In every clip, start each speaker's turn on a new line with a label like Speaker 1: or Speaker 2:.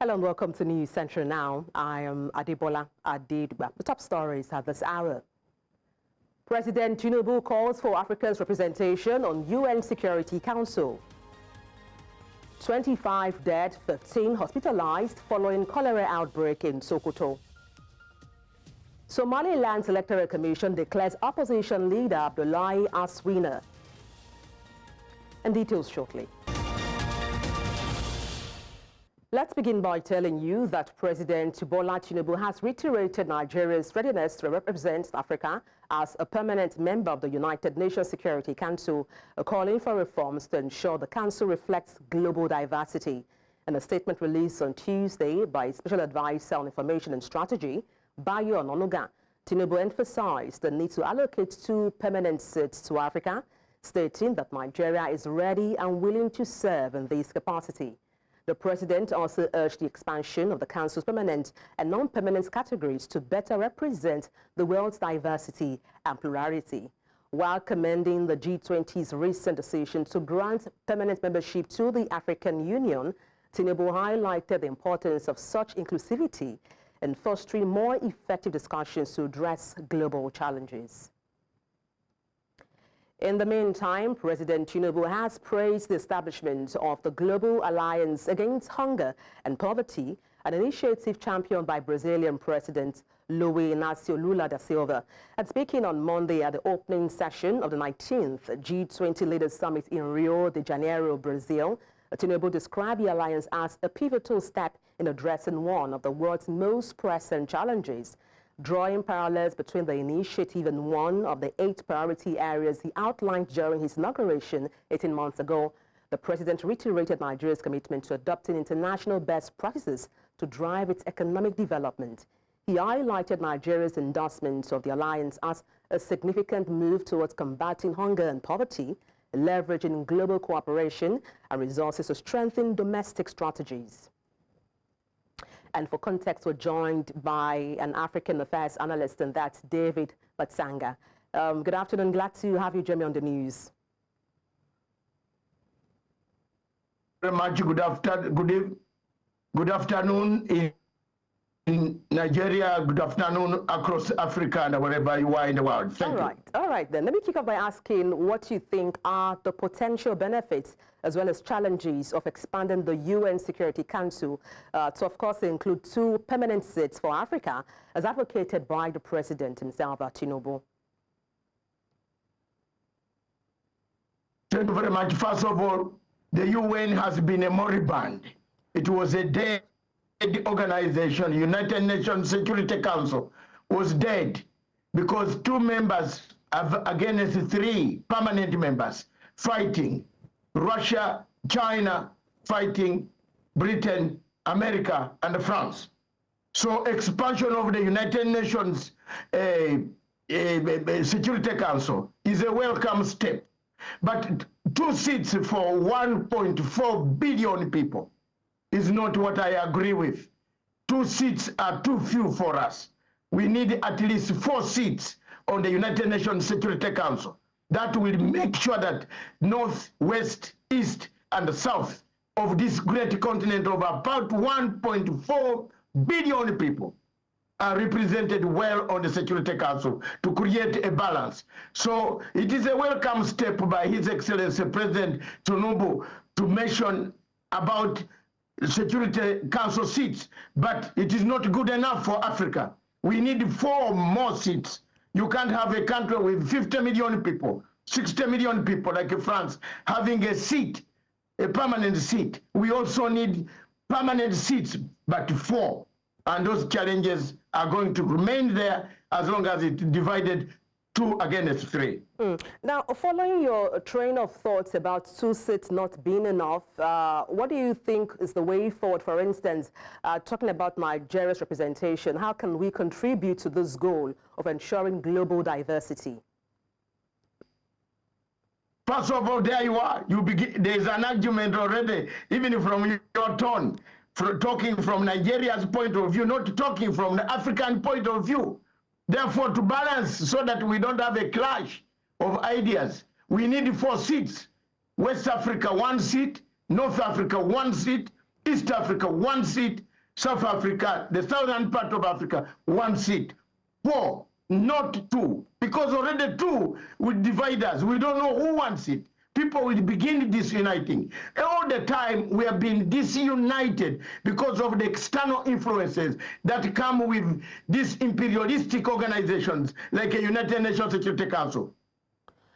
Speaker 1: Hello and welcome to News Central Now. I am Adebola Adedugba. The top stories at this hour. President Tinubu calls for Africa's representation on UN Security Council. 25 dead, 15 hospitalized following cholera outbreak in Sokoto. Somaliland's Electoral Commission declares opposition leader Abdullahi as winner. And details shortly. Let's begin by telling you that President Bola Tinubu has reiterated Nigeria's readiness to represent Africa as a permanent member of the United Nations Security Council, calling for reforms to ensure the Council reflects global diversity. In a statement released on Tuesday by Special Advisor on Information and Strategy, Bayo Onanuga, Tinubu emphasized the need to allocate 2 permanent seats to Africa, stating that Nigeria is ready and willing to serve in this capacity. The president also urged the expansion of the Council's permanent and non-permanent categories to better represent the world's diversity and plurality. While commending the G20's recent decision to grant permanent membership to the African Union, Tinubu highlighted the importance of such inclusivity in fostering more effective discussions to address global challenges. In the meantime, President Tinubu has praised the establishment of the Global Alliance Against Hunger and Poverty, an initiative championed by Brazilian President Luiz Inácio Lula da Silva. And speaking on Monday at the opening session of the 19th G20 Leaders Summit in Rio de Janeiro, Brazil, Tinubu described the alliance as a pivotal step in addressing one of the world's most pressing challenges, drawing parallels between the initiative and one of the 8 priority areas he outlined during his inauguration 18 months ago. The president reiterated Nigeria's commitment to adopting international best practices to drive its economic development. He highlighted Nigeria's endorsement of the alliance as a significant move towards combating hunger and poverty, leveraging global cooperation and resources to strengthen domestic strategies. And for context, we're joined by an African affairs analyst, and that's David Batsanga. Good afternoon. Glad to have you join me on the news.
Speaker 2: Very much. Good afternoon in Nigeria. Good afternoon across Africa and wherever you are in the world. Thank you.
Speaker 1: All right. Then let me kick off by asking what you think are the potential benefits as well as challenges of expanding the UN Security Council to, of course, include 2 permanent seats for Africa, as advocated by the president himself, Tinubu.
Speaker 2: Thank you very much. First of all, the UN has been a moribund. It was a dead organization. United Nations Security Council was dead because 2 members against 3 permanent members fighting. Russia, China fighting Britain, America, and France. So expansion of the United Nations Security Council is a welcome step. But 2 seats for 1.4 billion people is not what I agree with. 2 seats are too few for us. We need at least 4 seats on the United Nations Security Council. That will make sure that North, West, East, and South of this great continent of about 1.4 billion people are represented well on the Security Council to create a balance. So it is a welcome step by His Excellency President Tinubu to mention about Security Council seats, but it is not good enough for Africa. We need 4 more seats. You can't have a country with 50 million people, 60 million people like France having a seat, a permanent seat. We also need permanent seats, but 4. And those challenges are going to remain there as long as it's divided 2 against 3.
Speaker 1: Now, following your train of thoughts about 2 seats not being enough, what do you think is the way forward? For instance, talking about Nigeria's representation, how can we contribute to this goal of ensuring global diversity?
Speaker 2: First of all, there you are. There's an argument already, even from your tone, talking from Nigeria's point of view, not talking from the African point of view. Therefore, to balance so that we don't have a clash of ideas, we need 4 seats. West Africa 1 seat, North Africa 1 seat, East Africa 1 seat, South Africa, the southern part of Africa, 1 seat. 4, not 2. Because already 2 will divide us. We don't know who wants it. People will begin disuniting. All the time we have been disunited because of the external influences that come with these imperialistic organizations like a United Nations Security Council.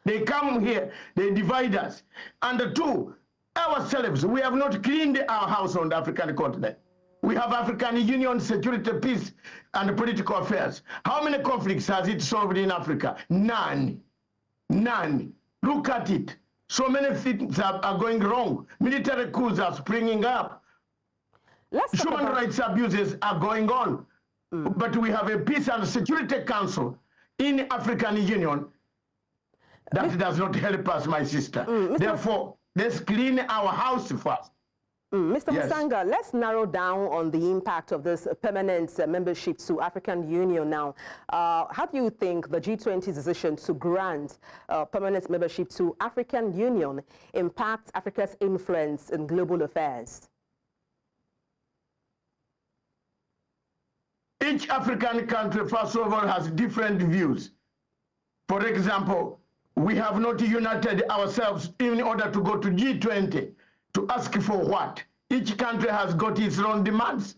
Speaker 2: They come here, they divide us. And 2, ourselves, we have not cleaned our house on the African continent. We have African Union security, peace, and political affairs. How many conflicts has it solved in Africa? None. None. Look at it. So many things are going wrong. Military coups are springing up. Human rights abuses are going on. But we have a Peace and Security Council in African Union that does not help us, my sister. Therefore, let's clean our house first.
Speaker 1: Mr. Yes. Musanga, let's narrow down on the impact of this permanent membership to African Union now. How do you think the G20's decision to grant permanent membership to African Union impacts Africa's influence in global affairs?
Speaker 2: Each African country, first of all, has different views. For example, we have not united ourselves in order to go to G20. To ask for what? Each country has got its own demands.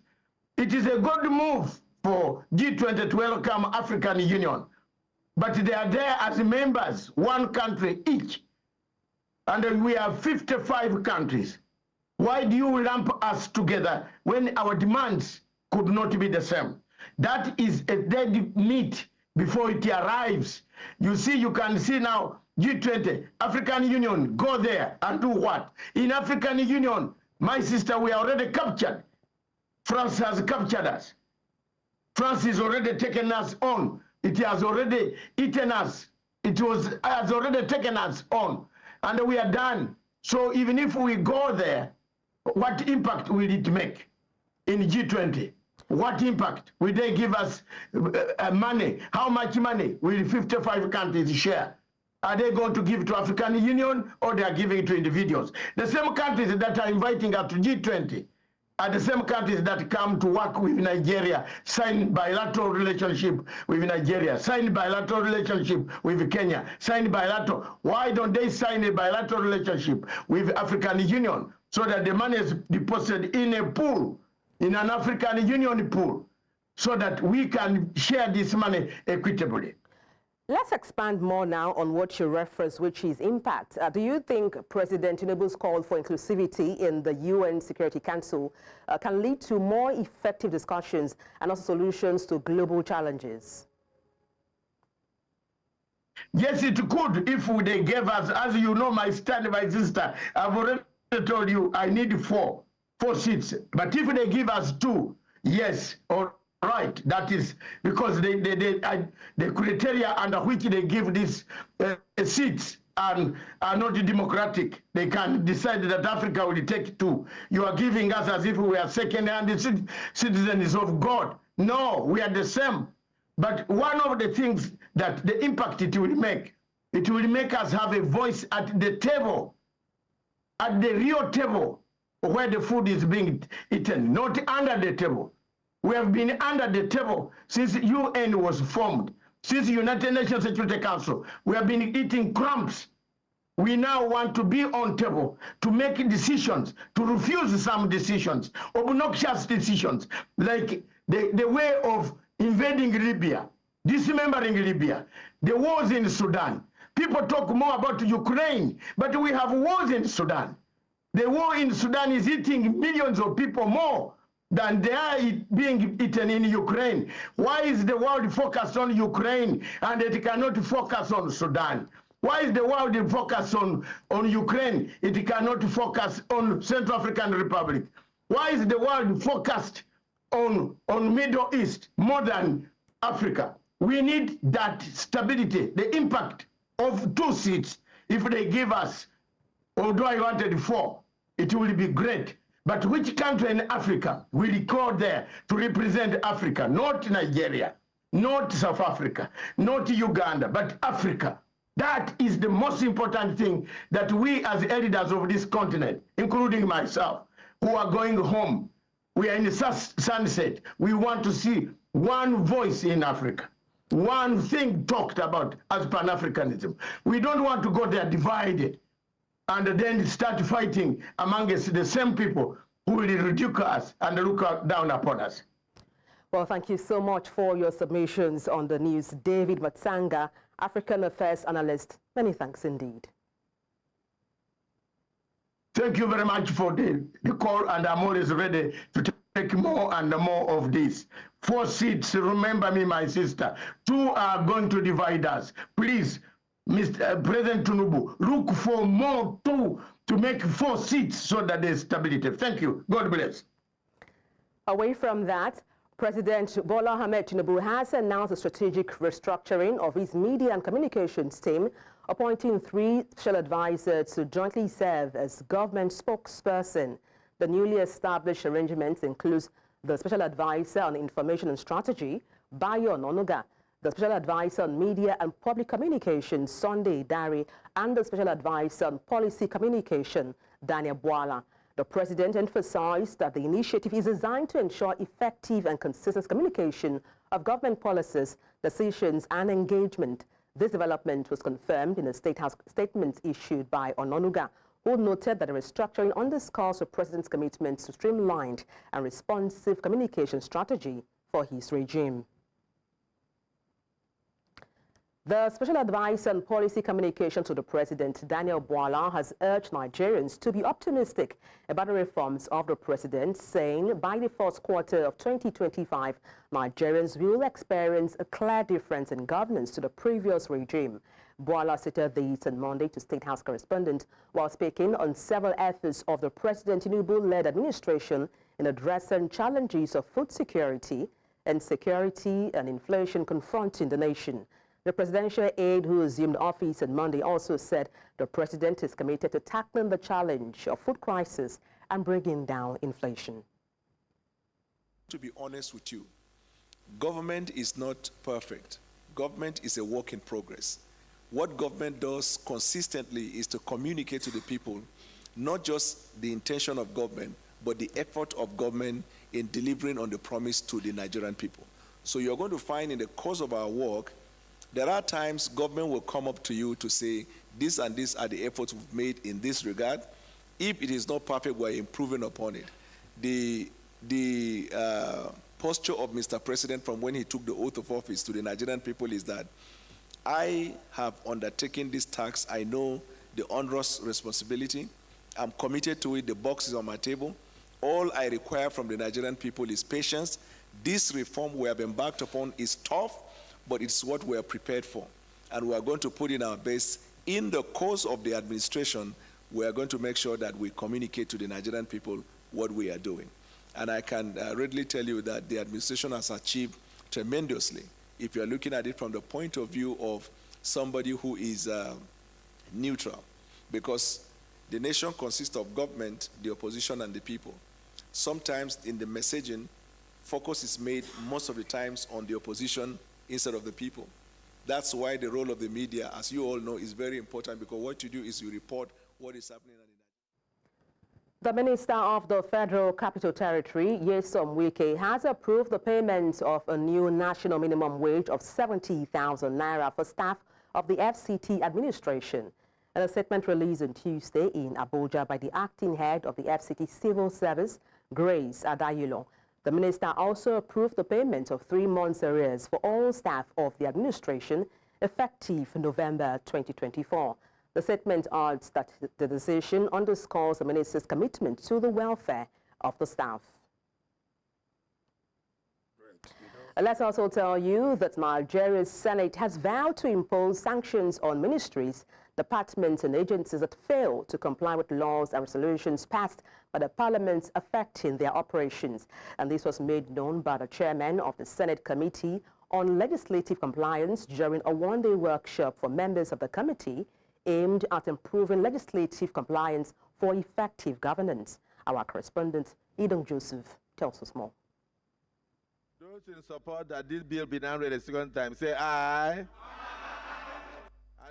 Speaker 2: It is a good move for G20 to welcome African Union, but they are there as members, 1 country each, and we have 55 countries. Why do you lump us together when our demands could not be the same? That is a dead meat before it arrives. You see, you can see now, G20, African Union, go there and do what? In African Union, my sister, we are already captured. France has captured us. France has already taken us on. It has already eaten us. Has already taken us on. And we are done. So even if we go there, what impact will it make in G20? What impact will they give us money? How much money will 55 countries share? Are they going to give to African Union or they are giving it to individuals? The same countries that are inviting us to G20 are the same countries that come to work with Nigeria, sign bilateral relationship with Nigeria, sign bilateral relationship with Kenya, sign bilateral. Why don't they sign a bilateral relationship with African Union so that the money is deposited in a pool, in an African Union pool, so that we can share this money equitably?
Speaker 1: Let's expand more now on what you referenced, which is impact. Do you think President Tinubu's call for inclusivity in the UN Security Council can lead to more effective discussions and also solutions to global challenges?
Speaker 2: Yes, it could if they gave us, as you know, my sister, I've already told you I need 4 seats. But if they give us 2, yes, or right, that is because the criteria under which they give these seats are not democratic. They can decide that Africa will take 2. You are giving us as if we are second-hand citizens of God. No, we are the same. But one of the things that the impact it will make us have a voice at the table, at the real table where the food is being eaten, not under the table. We have been under the table since UN was formed, since the United Nations Security Council. We have been eating crumbs. We now want to be on table to make decisions, to refuse some decisions, obnoxious decisions, like the way of invading Libya, dismembering Libya, the wars in Sudan. People talk more about Ukraine, but we have wars in Sudan. The war in Sudan is eating millions of people more than they are being eaten in Ukraine. Why is the world focused on Ukraine and it cannot focus on Sudan? Why is the world focused on Ukraine? It cannot focus on Central African Republic. Why is the world focused on Middle East more than Africa? We need that stability, the impact of 2 seats. If they give us, although I wanted 4, it will be great. But which country in Africa will go there to represent Africa? Not Nigeria, not South Africa, not Uganda, but Africa. That is the most important thing that we as elders of this continent, including myself, who are going home, We are in the sunset. We want to see one voice in Africa, one thing talked about as Pan-Africanism. We don't want to go there divided and then start fighting amongst the same people who will ridicule us and look down upon us.
Speaker 1: Well, thank you so much for your submissions on the news. David Matsanga, African Affairs Analyst. Many thanks indeed.
Speaker 2: Thank you very much for the call, and I'm always ready to take more and more of this. 4 seats, remember me, my sister. 2 are going to divide us. Please, Mr. President Tinubu, look for more 2 to make 4 seats so that there's stability. Thank you. God bless.
Speaker 1: Away from that, President Bola Ahmed Tinubu has announced a strategic restructuring of his media and communications team, appointing 3 special advisors to jointly serve as government spokesperson. The newly established arrangements include the special advisor on information and strategy, Bayo Onanuga, the special advisor on media and public communications, Sunday Dari, and the special advisor on policy communication, Daniel Bwala. The president emphasized that the initiative is designed to ensure effective and consistent communication of government policies, decisions, and engagement. This development was confirmed in a State House statement issued by Onanuga, who noted that the restructuring underscores the president's commitment to streamlined and responsive communication strategy for his regime. The special advisor on policy communication to the president, Daniel Bwala, has urged Nigerians to be optimistic about the reforms of the president, saying by the first quarter of 2025, Nigerians will experience a clear difference in governance to the previous regime. Bwala stated this on Monday to State House correspondent while speaking on several efforts of the President Tinubu-led administration in addressing challenges of food security and inflation confronting the nation. The presidential aide who assumed office on Monday also said the president is committed to tackling the challenge of food crisis and bringing down inflation.
Speaker 3: To be honest with you, government is not perfect. Government is a work in progress. What government does consistently is to communicate to the people, not just the intention of government, but the effort of government in delivering on the promise to the Nigerian people. So you're going to find in the course of our work, there are times government will come up to you to say, this and this are the efforts we've made in this regard. If it is not perfect, we're improving upon it. The posture of Mr. President from when he took the oath of office to the Nigerian people is that I have undertaken this task. I know the onerous responsibility. I'm committed to it. The box is on my table. All I require from the Nigerian people is patience. This reform we have embarked upon is tough, but it's what we are prepared for. And we are going to put in our best. In the course of the administration, we are going to make sure that we communicate to the Nigerian people what we are doing. And I can readily tell you that the administration has achieved tremendously. If you're looking at it from the point of view of somebody who is neutral, because the nation consists of government, the opposition, and the people. Sometimes in the messaging, focus is made most of the times on the opposition instead of the people. That's why the role of the media, as you all know, is very important, because what you do is you report what is happening.
Speaker 1: The Minister of the Federal Capital Territory, Nyesom Wike, has approved the payment of a new national minimum wage of 70,000 naira for staff of the FCT administration. In a statement released on Tuesday in Abuja by the acting head of the FCT Civil Service, Grace Adayulo, the minister also approved the payment of 3 months' arrears for all staff of the administration effective November 2024. The statement adds that the decision underscores the minister's commitment to the welfare of the staff. Let's also tell you that Nigeria's Senate has vowed to impose sanctions on ministries, departments and agencies that fail to comply with laws and resolutions passed by the parliament affecting their operations. And this was made known by the chairman of the Senate Committee on Legislative Compliance during a one-day workshop for members of the committee aimed at improving legislative compliance for effective governance. Our correspondent, Idong Joseph, tells us more.
Speaker 4: Those in support that this bill be now read a second time, say aye.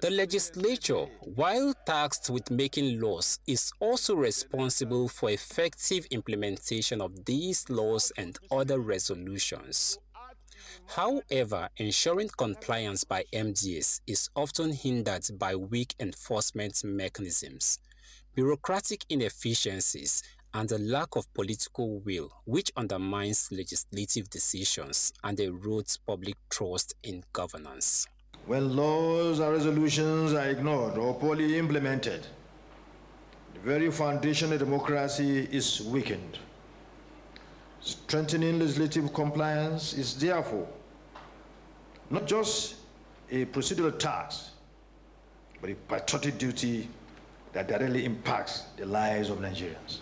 Speaker 4: The legislature, while tasked with making laws, is also responsible for effective implementation of these laws and other resolutions. However, ensuring compliance by MDAs is often hindered by weak enforcement mechanisms, bureaucratic inefficiencies, and a lack of political will, which undermines legislative decisions and erodes public trust in governance.
Speaker 5: When laws and resolutions are ignored or poorly implemented, the very foundation of democracy is weakened. Strengthening legislative compliance is therefore not just a procedural task, but a patriotic duty that directly impacts the lives of Nigerians.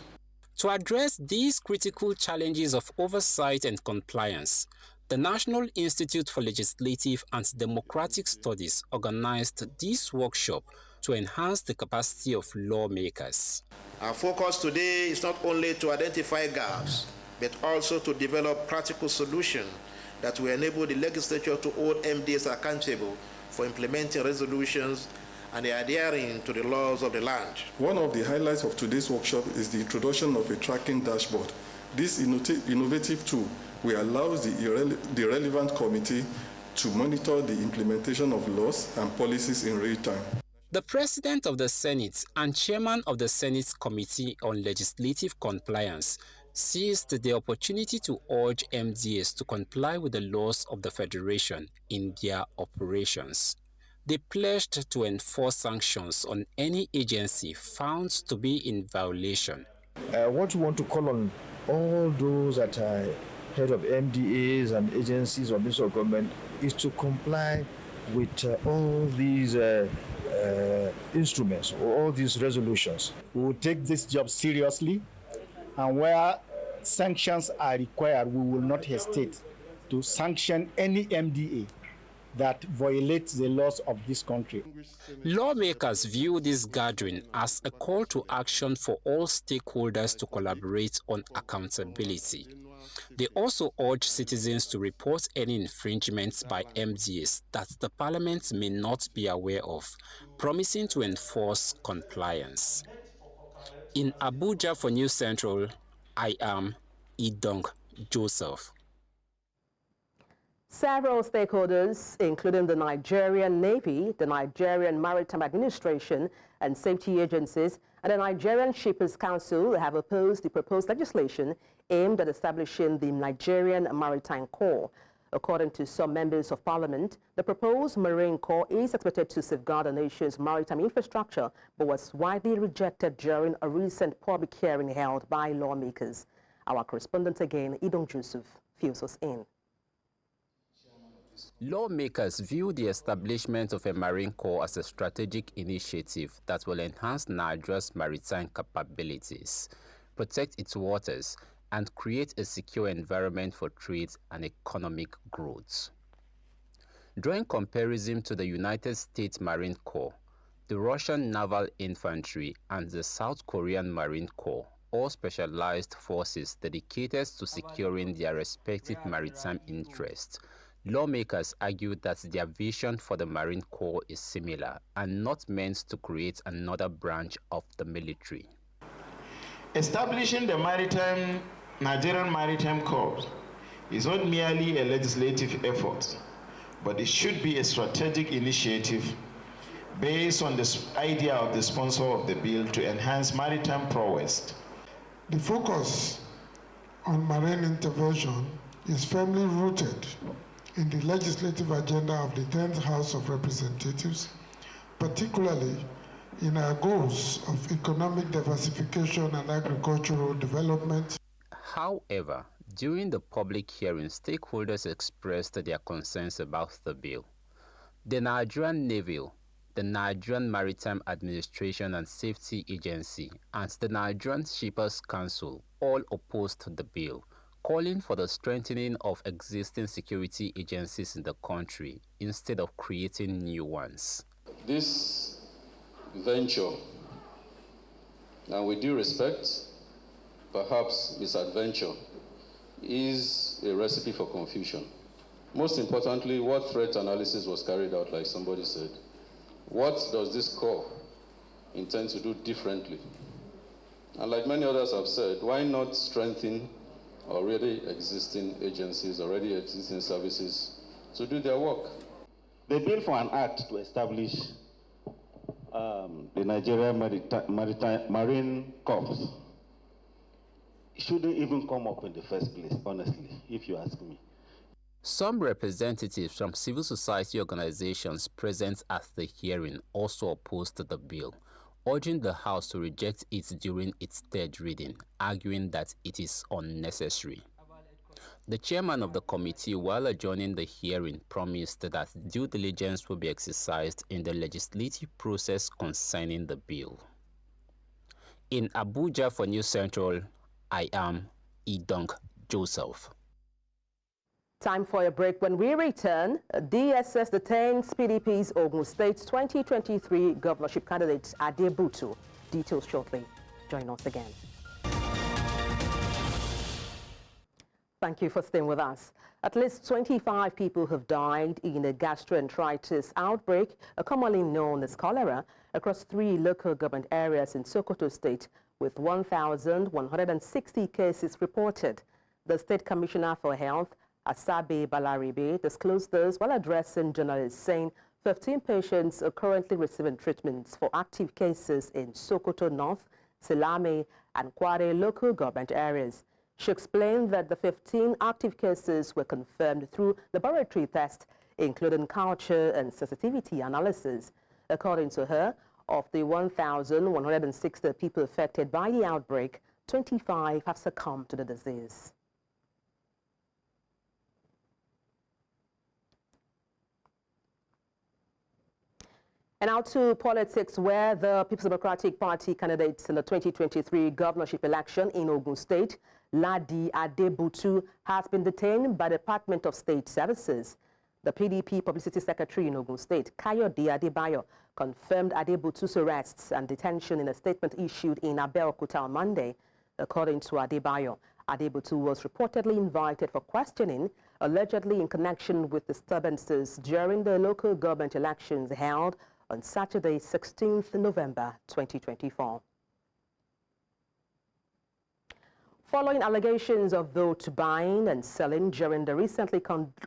Speaker 4: To address these critical challenges of oversight and compliance, the National Institute for Legislative and Democratic Studies organized this workshop to enhance the capacity of lawmakers.
Speaker 6: Our focus today is not only to identify gaps, but also to develop practical solutions that will enable the legislature to hold MDAs accountable for implementing resolutions and adhering to the laws of the land.
Speaker 7: One of the highlights of today's workshop is the introduction of a tracking dashboard. This innovative tool will allow the relevant committee to monitor the implementation of laws and policies in real time.
Speaker 4: The President of the Senate and Chairman of the Senate Committee on Legislative Compliance seized the opportunity to urge MDAs to comply with the laws of the Federation in their operations. They pledged to enforce sanctions on any agency found to be in violation.
Speaker 5: What we want to call on all those that are head of MDAs and agencies of this government is to comply with all these instruments or all these resolutions.
Speaker 8: We will take this job seriously, and where sanctions are required, we will not hesitate to sanction any MDA that violates the laws of this country.
Speaker 4: Lawmakers view this gathering as a call to action for all stakeholders to collaborate on accountability. They also urge citizens to report any infringements by MDAs that the Parliament may not be aware of, promising to enforce compliance. In Abuja for News Central, I am Idong Joseph.
Speaker 1: Several stakeholders, including the Nigerian Navy, the Nigerian Maritime Administration and safety agencies, and the Nigerian Shippers Council have opposed the proposed legislation aimed at establishing the Nigerian Maritime Corps. According to some members of parliament, the proposed Marine Corps is expected to safeguard the nation's maritime infrastructure, but was widely rejected during a recent public hearing held by lawmakers. Our correspondent again, Idong Joseph, fills us in.
Speaker 4: Lawmakers view the establishment of a Marine Corps as a strategic initiative that will enhance Nigeria's maritime capabilities, protect its waters, and create a secure environment for trade and economic growth. Drawing comparison to the United States Marine Corps, the Russian Naval Infantry, and the South Korean Marine Corps, all specialized forces dedicated to securing their respective maritime interests, lawmakers argued that their vision for the Marine Corps is similar and not meant to create another branch of the military.
Speaker 6: Establishing the Nigerian Maritime Corps is not merely a legislative effort, but it should be a strategic initiative based on the idea of the sponsor of the bill to enhance maritime prowess.
Speaker 9: The focus on marine intervention is firmly rooted in the legislative agenda of the 10th House of Representatives, particularly in our goals of economic diversification and agricultural development.
Speaker 4: However, during the public hearing, stakeholders expressed their concerns about the bill. The Nigerian Navy, the Nigerian Maritime Administration and Safety Agency, and the Nigerian Shippers Council all opposed the bill, calling for the strengthening of existing security agencies in the country instead of creating new ones.
Speaker 10: This venture, and with due respect, perhaps misadventure, is a recipe for confusion. Most importantly, what threat analysis was carried out, like somebody said, What does this corps intend to do differently? And like many others have said, why not strengthen already existing agencies, already existing services to do their work?
Speaker 6: The bill for an act to establish the Nigerian Marine Corps shouldn't even come up in the first place, honestly, if you ask me.
Speaker 4: Some representatives from civil society organizations present at the hearing also opposed the bill, urging the House to reject it during its third reading, arguing that it is unnecessary. The chairman of the committee, while adjourning the hearing, promised that due diligence will be exercised in the legislative process concerning the bill. In Abuja for News Central, I am Idong Joseph.
Speaker 1: Time for a break. When we return, DSS detains PDP's Ogun State 2023 governorship candidate Adebola. Details shortly. Join us again. Thank you for staying with us. At least 25 people have died in a gastroenteritis outbreak, commonly known as cholera, across 3 local government areas in Sokoto State, with 1,160 cases reported. The State Commissioner for Health, Asabe Balaribe, disclosed this while addressing journalists, saying 15 patients are currently receiving treatments for active cases in Sokoto North, Silame, and Kware local government areas. She explained that the 15 active cases were confirmed through laboratory tests, including culture and sensitivity analysis. According to her, of the 1,160 people affected by the outbreak, 25 have succumbed to the disease. And now to politics, where the People's Democratic Party candidates in the 2023 governorship election in Ogun State, Ladi Adebola, has been detained by the Department of State Services. The PDP Publicity Secretary in Ogun State, Kayode Adebayo, confirmed Adebola's arrests and detention in a statement issued in Abeokuta on Monday. According to Adebayo, Adebola was reportedly invited for questioning, allegedly in connection with disturbances during the local government elections held on Saturday, 16th November 2024. Following allegations of vote buying and selling during the recently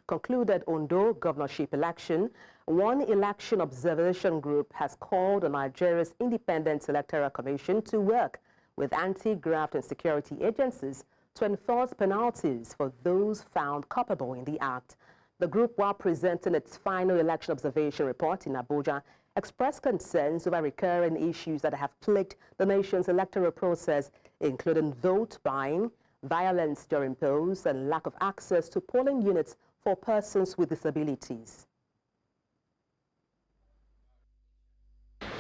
Speaker 1: concluded Ondo governorship election, one election observation group has called on Nigeria's Independent Electoral Commission to work with anti-graft and security agencies to enforce penalties for those found culpable in the act. The group, while presenting its final election observation report in Abuja, expressed concerns over recurring issues that have plagued the nation's electoral process, including vote buying, violence during polls, and lack of access to polling units for persons with disabilities.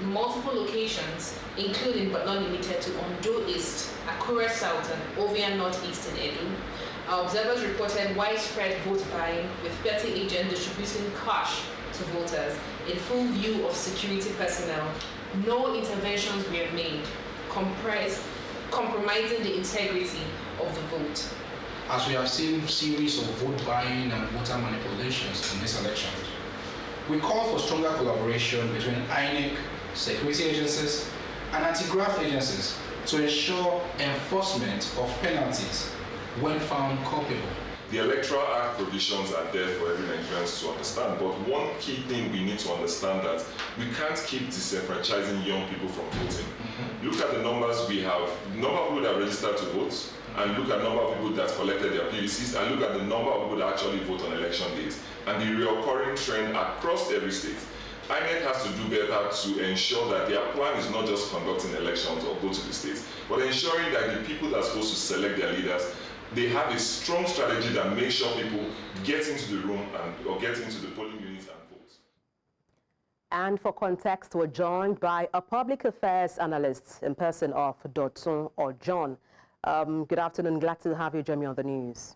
Speaker 11: Multiple locations, including but not limited to Ondo East, Akure South, and Ovia Northeast in Edo, our observers reported widespread vote buying, with petty agents distributing cash to voters in full view of security personnel. No interventions were made, compromising the integrity of the vote.
Speaker 12: As we have seen series of vote buying and voter manipulations in this election, we call for stronger collaboration between INEC, security agencies, and anti-graft agencies to ensure enforcement of penalties when found culpable.
Speaker 13: The Electoral Act provisions are there for every Nigerian to understand, but one key thing we need to understand that we can't keep disenfranchising young people from voting. Look at the numbers we have, the number of people that registered to vote, and look at the number of people that collected their PVCs, and look at the number of people that actually vote on election days, and the recurring trend across every state. INEC has to do better to ensure that their plan is not just conducting elections or go to the states, but ensuring that the people that are supposed to select their leaders, they have a strong strategy that makes sure people get into the room or get into the polling units and vote.
Speaker 1: And for context, we're joined by a public affairs analyst in person of Dotun or John. Good afternoon. Glad to have you join me on the news.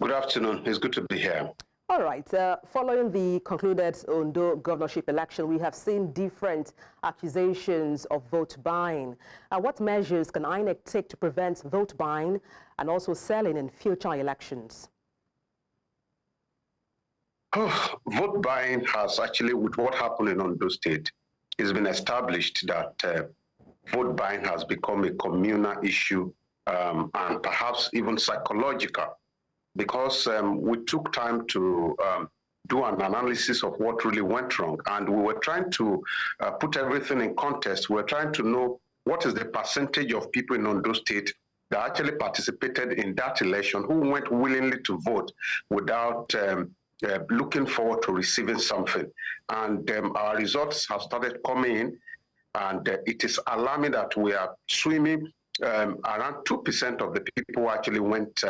Speaker 14: Good afternoon. It's good to be here.
Speaker 1: All right. Following the concluded Ondo governorship election, we have seen different accusations of vote buying. What measures can INEC take to prevent vote buying and also selling in future elections?
Speaker 14: Vote buying has actually, with what happened in Ondo State, it's been established that vote buying has become a communal issue and perhaps even psychological, because we took time to do an analysis of what really went wrong, and we were trying to put everything in context. We were trying to know what is the percentage of people in Ondo State that actually participated in that election, who went willingly to vote without looking forward to receiving something. And our results have started coming in, and it is alarming that we are swimming around 2% of the people who actually went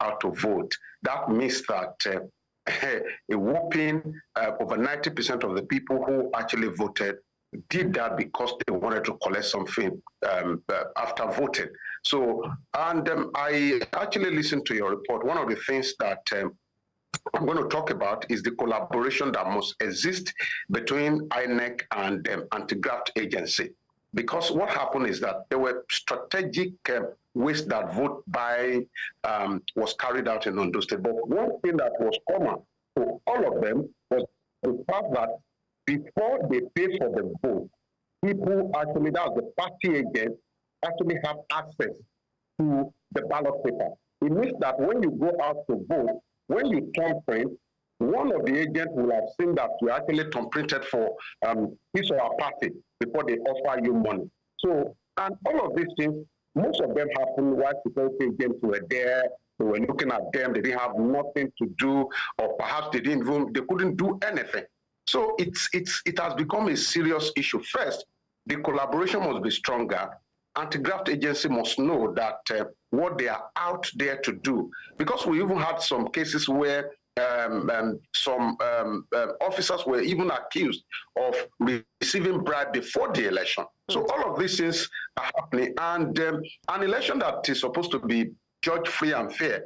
Speaker 14: out to vote. That means that a whopping over 90% of the people who actually voted did that because they wanted to collect something after voting. So, and I actually listened to your report. One of the things that I'm going to talk about is the collaboration that must exist between INEC and anti-graft agency. Because what happened is that there were strategic ways that vote buying was carried out in Ondo State. But one thing that was common to all of them was the fact that before they pay for the vote, people actually, that was the party agent, actually have access to the ballot paper. It means that when you go out to vote, when you turn print, one of the agents will have seen that you actually turn printed for his or her party before they offer you money. So, and all of these things, most of them happened while security agents were there. They were looking at them. They didn't have nothing to do, or perhaps they couldn't do anything. So it has become a serious issue. First, the collaboration must be stronger. Anti-graft agency must know that what they are out there to do, because we even had some cases where some officers were even accused of receiving bribe before the election. So all of these things are happening, and an election that is supposed to be judged free and fair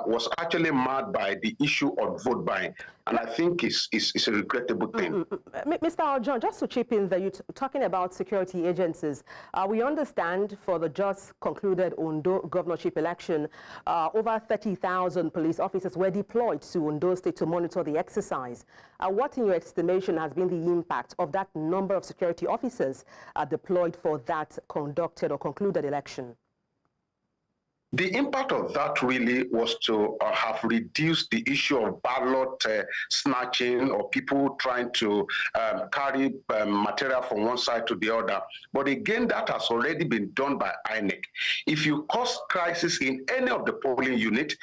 Speaker 14: was actually marred by the issue of vote buying, and I think it's a regrettable thing.
Speaker 1: Mr. Aljon, just to chip in there, you're talking about security agencies. We understand for the just concluded Ondo governorship election, over 30,000 police officers were deployed to Ondo State to monitor the exercise. What, in your estimation, has been the impact of that number of security officers deployed for that conducted or concluded election?
Speaker 14: The impact of that really was to have reduced the issue of ballot snatching or people trying to carry material from one side to the other. But again, that has already been done by INEC. If you cause crisis in any of the polling unit,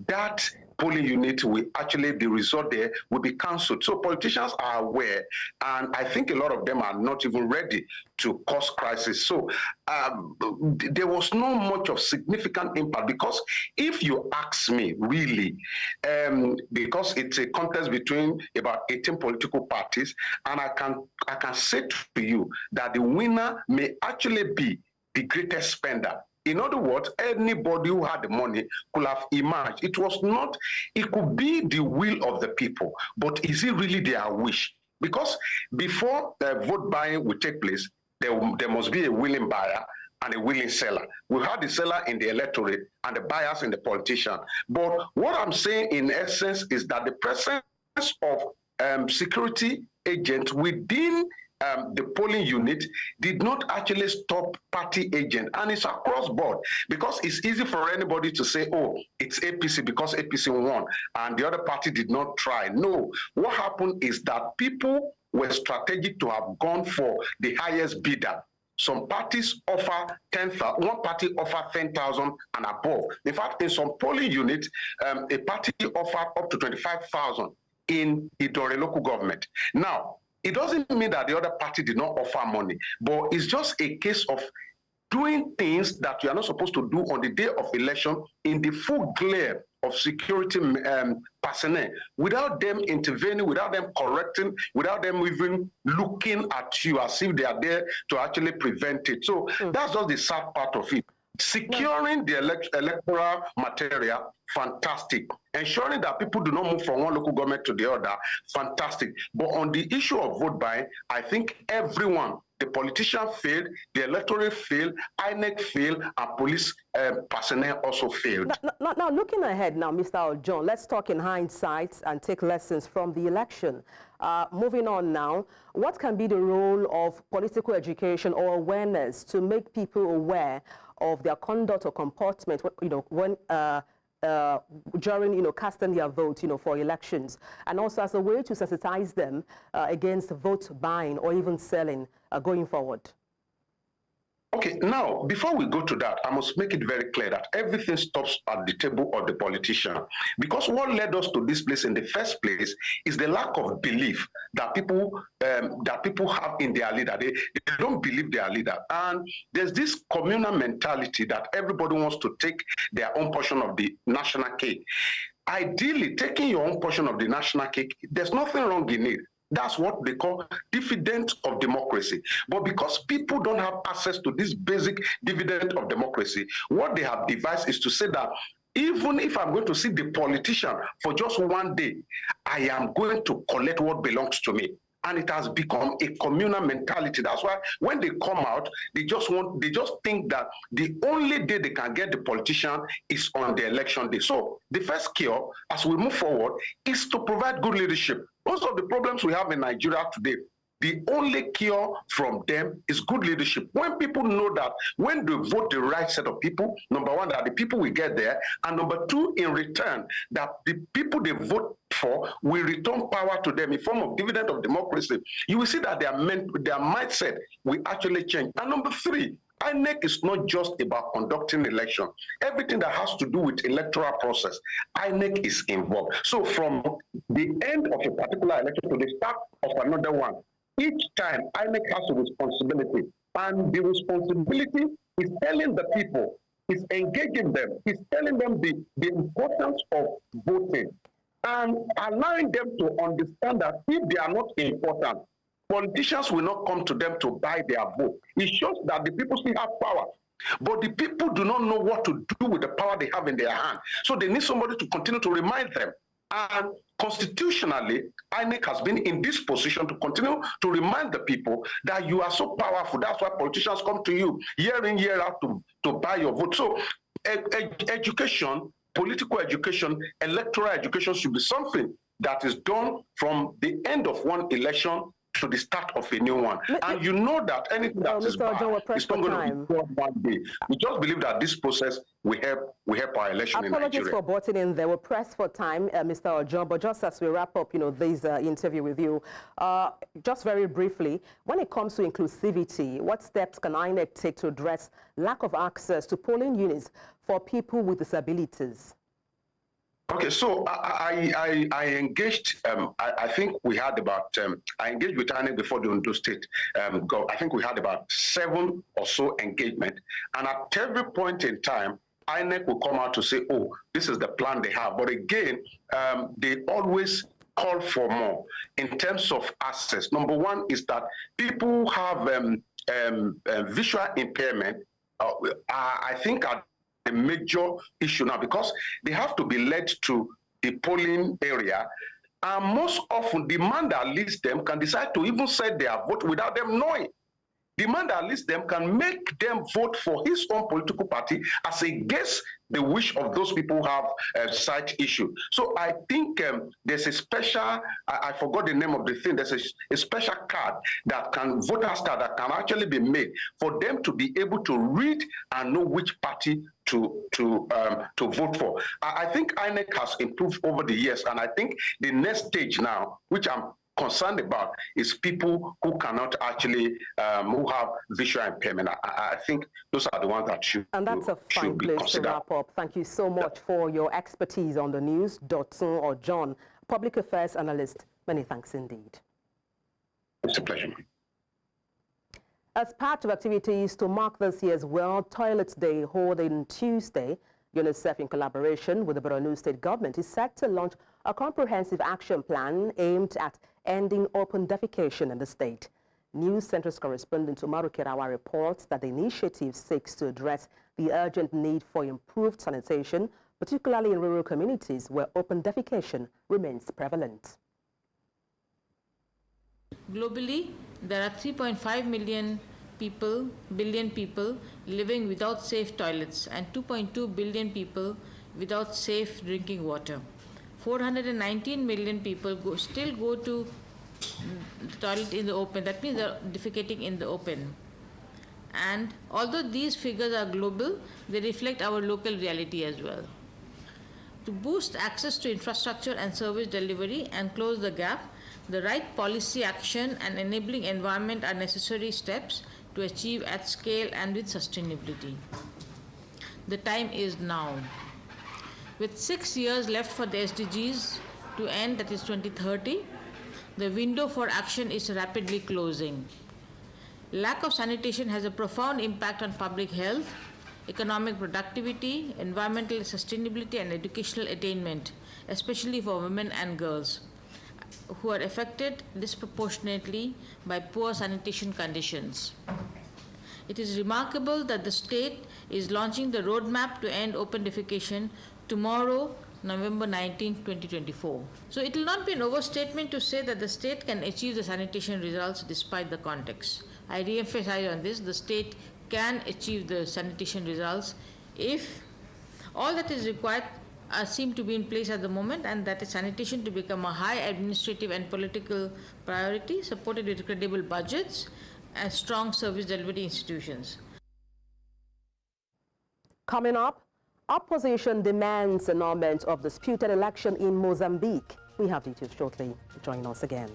Speaker 14: that polling unit will actually, the result there will be cancelled. So politicians are aware, and I think a lot of them are not even ready to cause crisis. So there was not much of significant impact, because if you ask me, really, because it's a contest between about 18 political parties, and I can say to you that the winner may actually be the greatest spender. In other words, anybody who had the money could have emerged. It could be the will of the people, but is it really their wish? Because before vote buying will take place, there must be a willing buyer and a willing seller. We had the seller in the electorate and the buyers in the politician. But what I'm saying in essence is that the presence of security agents within the polling unit did not actually stop party agent, and it's across board, because it's easy for anybody to say, oh, it's APC because APC won and the other party did not try. No, what happened is that people were strategic to have gone for the highest bidder. Some parties offer 10,000, one party offer 10,000 and above. In fact, in some polling units, a party offered up to 25,000 in Idore local government. Now, it doesn't mean that the other party did not offer money, but it's just a case of doing things that you are not supposed to do on the day of election in the full glare of security personnel, without them intervening, without them correcting, without them even looking at you as if they are there to actually prevent it. So that's just the sad part of it. Securing the electoral material, fantastic. Ensuring that people do not move from one local government to the other, fantastic. But on the issue of vote buying, I think everyone The politician failed, the electorate failed, INEC failed, and police personnel also failed.
Speaker 1: Now, looking ahead now, Mr. John, let's talk in hindsight and take lessons from the election. Moving on now, what can be the role of political education or awareness to make people aware of their conduct or comportment, when during, casting their vote, for elections, and also as a way to sensitize them against vote buying or even selling going forward?
Speaker 14: Okay, now, before we go to that, I must make it very clear that everything stops at the table of the politician. Because what led us to this place in the first place is the lack of belief that people have in their leader. They don't believe their leader. And there's this communal mentality that everybody wants to take their own portion of the national cake. Ideally, taking your own portion of the national cake, there's nothing wrong in it. That's what they call dividend of democracy. But because people don't have access to this basic dividend of democracy, what they have devised is to say that even if I'm going to see the politician for just one day, I am going to collect what belongs to me. And it has become a communal mentality. That's why when they come out, they just think that the only day they can get the politician is on the election day. So the first cure, as we move forward, is to provide good leadership. Most of the problems we have in Nigeria today, the only cure from them is good leadership. When people know that when they vote the right set of people, number one, that the people will get there, and number two, in return, that the people they vote for will return power to them in form of dividend of democracy, you will see that their mindset will actually change. And number three, INEC is not just about conducting election. Everything that has to do with electoral process, INEC is involved. So from the end of a particular election to the start of another one, each time INEC has a responsibility, and the responsibility is telling the people, is engaging them, is telling them the importance of voting, and allowing them to understand that if they are not important, politicians will not come to them to buy their vote. It shows that the people still have power, but the people do not know what to do with the power they have in their hand. So they need somebody to continue to remind them. And constitutionally, INEC has been in this position to continue to remind the people that you are so powerful. That's why politicians come to you year in, year out to buy your vote. So education, political education, electoral education should be something that is done from the end of one election to the start of a new one. And you know that anything that is bad is not going to be done one day. We just believe that this process will help our election in Nigeria.
Speaker 1: Apologies for butting in there. We're pressed for time, Mr. Ojon, but just as we wrap up, this interview with you, just very briefly, when it comes to inclusivity, what steps can INEC take to address lack of access to polling units for people with disabilities?
Speaker 14: Okay, so I engaged, I think we had about, I engaged with INEC before the Ondo State. I think we had about 7 or so engagement. And at every point in time, INEC will come out to say, oh, this is the plan they have. But again, they always call for more in terms of access. Number one is that people who have visual impairment, I think are a major issue now, because they have to be led to the polling area, and most often the man that leads them can decide to even set their vote without them knowing. The man that leads them can make them vote for his own political party as against the wish of those people who have such issue. So I think there's a special, I forgot the name of the thing, there's a special card that can, voters card that can actually be made for them to be able to read and know which party to vote for. I think INEC has improved over the years, and I think the next stage now, which I'm concerned about, is people who cannot actually, who have visual impairment. I think those are the ones that should be considered.
Speaker 1: And that's a fine place to wrap up. Thank you so much for your expertise on the news. Dotun Ojon, Public Affairs Analyst. Many thanks indeed.
Speaker 14: It's a pleasure.
Speaker 1: As part of activities to mark this year's World Toilet Day held on Tuesday, UNICEF, in collaboration with the Borno State government, is set to launch a comprehensive action plan aimed at ending open defecation in the state. News Center's correspondent Umaru Kerawa reports that the initiative seeks to address the urgent need for improved sanitation, particularly in rural communities where open defecation remains prevalent.
Speaker 15: Globally, there are 3.5 billion people living without safe toilets and 2.2 billion people without safe drinking water. 419 million people still go to the toilet in the open. That means they're defecating in the open. And although these figures are global, they reflect our local reality as well. To boost access to infrastructure and service delivery and close the gap, the right policy action and enabling environment are necessary steps to achieve at scale and with sustainability. The time is now. With 6 years left for the SDGs to end, that is 2030, the window for action is rapidly closing. Lack of sanitation has a profound impact on public health, economic productivity, environmental sustainability, and educational attainment, especially for women and girls, who are affected disproportionately by poor sanitation conditions. It is remarkable that the state is launching the roadmap to end open defecation tomorrow, November 19, 2024. So it will not be an overstatement to say that the state can achieve the sanitation results despite the context. I re-emphasize on this, the state can achieve the sanitation results if all that is required seem to be in place at the moment, and that is sanitation to become a high administrative and political priority, supported with credible budgets and strong service delivery institutions.
Speaker 1: Coming up, opposition demands annulment of disputed election in Mozambique. We have details shortly. Join us again.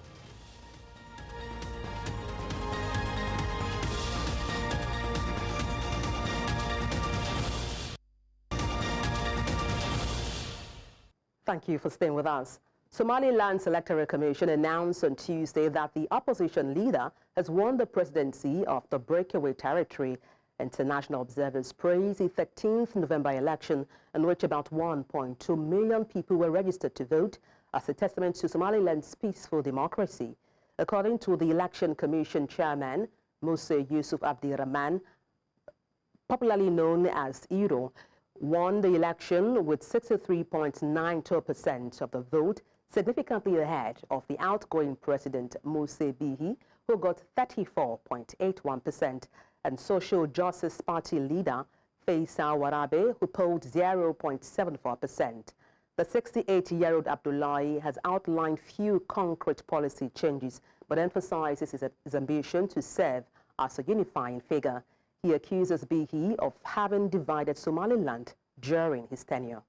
Speaker 1: Thank you for staying with us. Somaliland's Electoral Commission announced on Tuesday that the opposition leader has won the presidency of the breakaway territory. International observers praised the 13th November election, in which about 1.2 million people were registered to vote, as a testament to Somaliland's peaceful democracy. According to the Election Commission chairman, Muse Yusuf Abdirahman, popularly known as Iro, won the election with 63.92% of the vote, significantly ahead of the outgoing president, Muse Bihi, who got 34.81%, and Social Justice Party leader, Faisal Warabe, who polled 0.74%. The 68-year-old Abdullahi has outlined few concrete policy changes, but emphasizes his ambition to serve as a unifying figure. He accuses Bihi of having divided Somaliland during his tenure.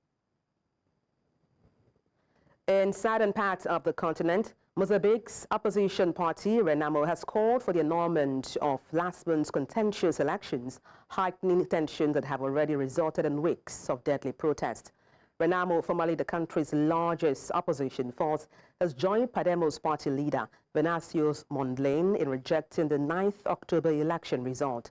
Speaker 1: In southern parts of the continent, Mozambique's opposition party, Renamo, has called for the annulment of last month's contentious elections, heightening tensions that have already resulted in weeks of deadly protest. Renamo, formerly the country's largest opposition force, has joined Pademo's party leader, Venancio Mondlane, in rejecting the 9th October election result.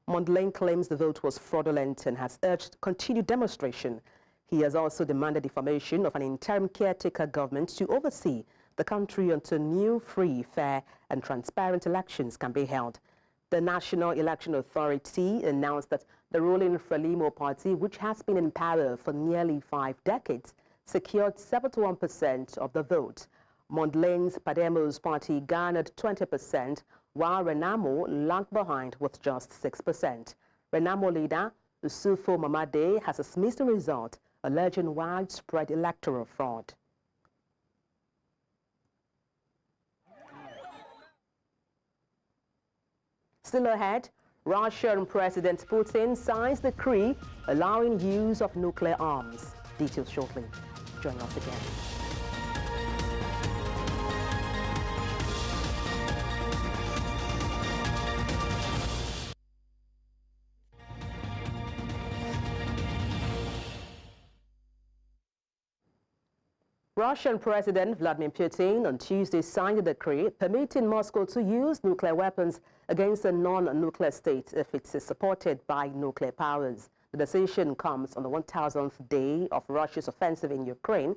Speaker 1: Mondlane claims the vote was fraudulent and has urged continued demonstration. He has also demanded the formation of an interim caretaker government to oversee the country until new, free, fair, and transparent elections can be held. The National Election Authority announced that the ruling Frelimo party, which has been in power for nearly 5 decades, secured 71% of the vote. Mondlane's Pademo's party garnered 20%, while Renamo lagged behind with just 6%. Renamo leader Usufo Mamade has dismissed the result, alleging widespread electoral fraud. Still ahead, Russian President Putin signs the decree allowing use of nuclear arms. Details shortly. Join us again. Russian President Vladimir Putin on Tuesday signed a decree permitting Moscow to use nuclear weapons against a non-nuclear state if it is supported by nuclear powers. The decision comes on the 1,000th day of Russia's offensive in Ukraine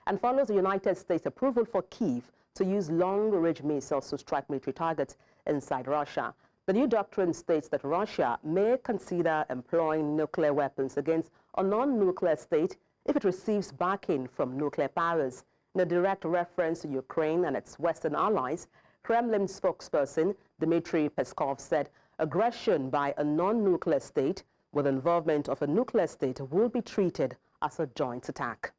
Speaker 1: and follows the United States' approval for Kyiv to use long-range missiles to strike military targets inside Russia. The new doctrine states that Russia may consider employing nuclear weapons against a non-nuclear state if it receives backing from nuclear powers. In a direct reference to Ukraine and its Western allies, Kremlin spokesperson Dmitry Peskov said aggression by a non-nuclear state with involvement of a nuclear state will be treated as a joint attack.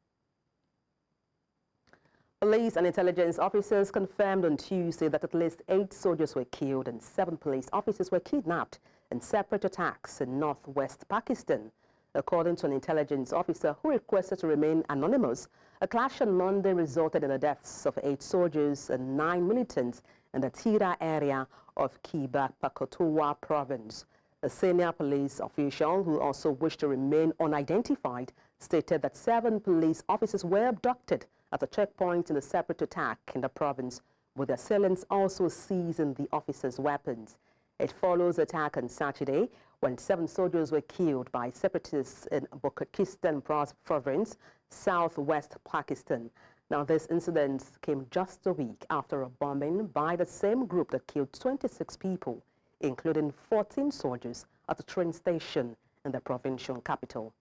Speaker 1: Police and intelligence officers confirmed on Tuesday that at least 8 soldiers were killed and 7 police officers were kidnapped in separate attacks in northwest Pakistan. According to an intelligence officer who requested to remain anonymous, a clash on Monday resulted in the deaths of 8 soldiers and 9 militants in the Tira area of Khyber Pakhtunkhwa province. A senior police official who also wished to remain unidentified stated that 7 police officers were abducted at a checkpoint in a separate attack in the province, with the assailants also seizing the officers' weapons. It follows the attack on Saturday when 7 soldiers were killed by separatists in Balochistan province, southwest Pakistan. Now, this incident came just a week after a bombing by the same group that killed 26 people, including 14 soldiers, at a train station in the provincial capital.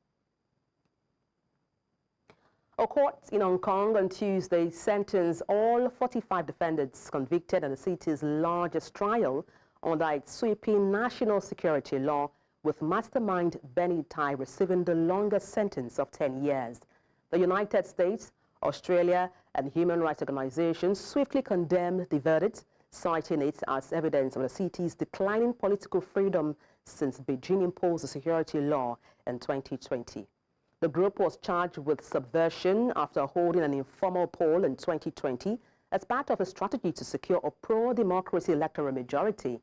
Speaker 1: A court in Hong Kong on Tuesday sentenced all 45 defendants convicted in the city's largest trial under its sweeping national security law, with mastermind Benny Tai receiving the longest sentence of 10 years. The United States, Australia, and human rights organizations swiftly condemned the verdict, citing it as evidence of the city's declining political freedom since Beijing imposed the security law in 2020. The group was charged with subversion after holding an informal poll in 2020 as part of a strategy to secure a pro-democracy electoral majority.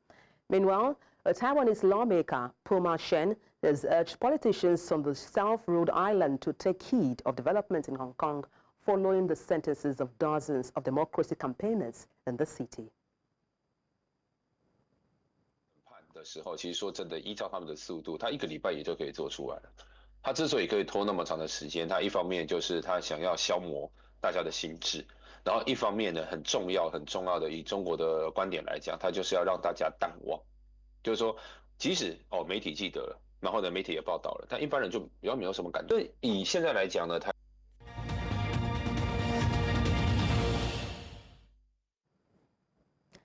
Speaker 1: Meanwhile, a Taiwanese lawmaker, Puma Shen, has urged politicians on the self-ruled island to take heed of developments in Hong Kong following the sentences of dozens of democracy campaigners in the city.
Speaker 16: 的时候，其实说真的，依照他们的速度，他1个礼拜也就可以做出来了。他之所以可以拖那么长的时间，他一方面就是他想要消磨大家的心智，然后一方面呢，很重要的，以中国的观点来讲，他就是要让大家淡忘，就是说，即使媒体记得了，然后呢，媒体也报道了，但一般人就比较没有什么感觉。对，以现在来讲呢，他。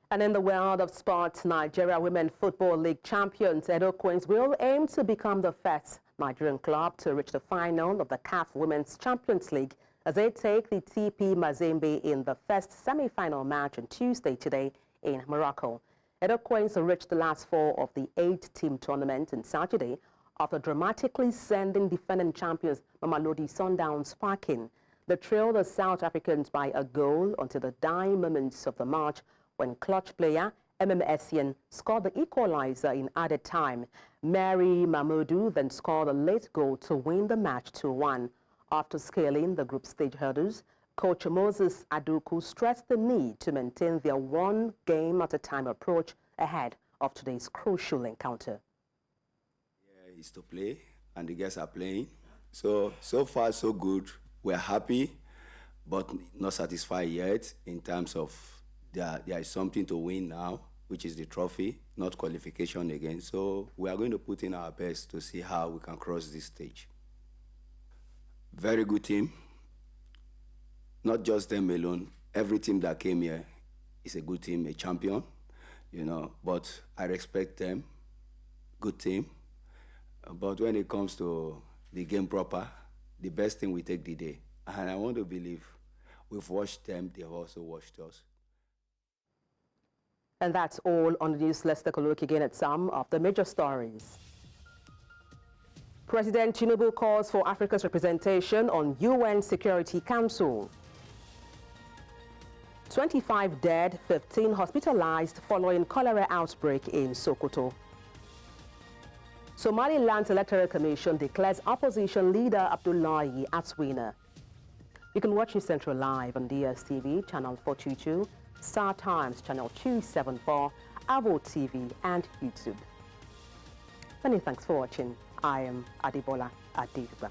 Speaker 1: And in the world of sports, Nigeria Women Football League champions Edo Queens will aim to become the first Nigerian club to reach the final of the CAF Women's Champions League as they take the TP Mazembe in the first semi-final match on Tuesday today in Morocco. Edo Queens reached the last 4 of the 8-team tournament on Saturday after dramatically sending defending champions Mamelodi Sundowns packing. They trailed the South Africans by a goal until the dying moments of the match, when clutch player Essien scored the equalizer in added time. Mary Mamoudou then scored a late goal to win the match 2-1. After scaling the group stage hurdles, coach Moses Aduku stressed the need to maintain their one game at a time approach ahead of today's crucial encounter.
Speaker 17: Yeah, it's to play, and the guys are playing. So far so good. We're happy, but not satisfied yet in terms of there is something to win now, which is the trophy, not qualification again. So we are going to put in our best to see how we can cross this stage. Very good team. Not just them alone. Every team that came here is a good team, a champion, you know, but I respect them. Good team. But when it comes to the game proper, the best thing we take the day. And I want to believe we've watched them, they've also watched us.
Speaker 1: And that's all on the news. Let's take a look again at some of the major stories. President Tinubu calls for Africa's representation on UN Security Council. 25 dead, 15 hospitalized following cholera outbreak in Sokoto. Somaliland's Electoral Commission declares opposition leader Abdullahi as winner. You can watch News Central live on DSTV, channel 422, Star Times, channel 274, Avo TV, and YouTube. Many thanks for watching. I am Adebola Adedugba.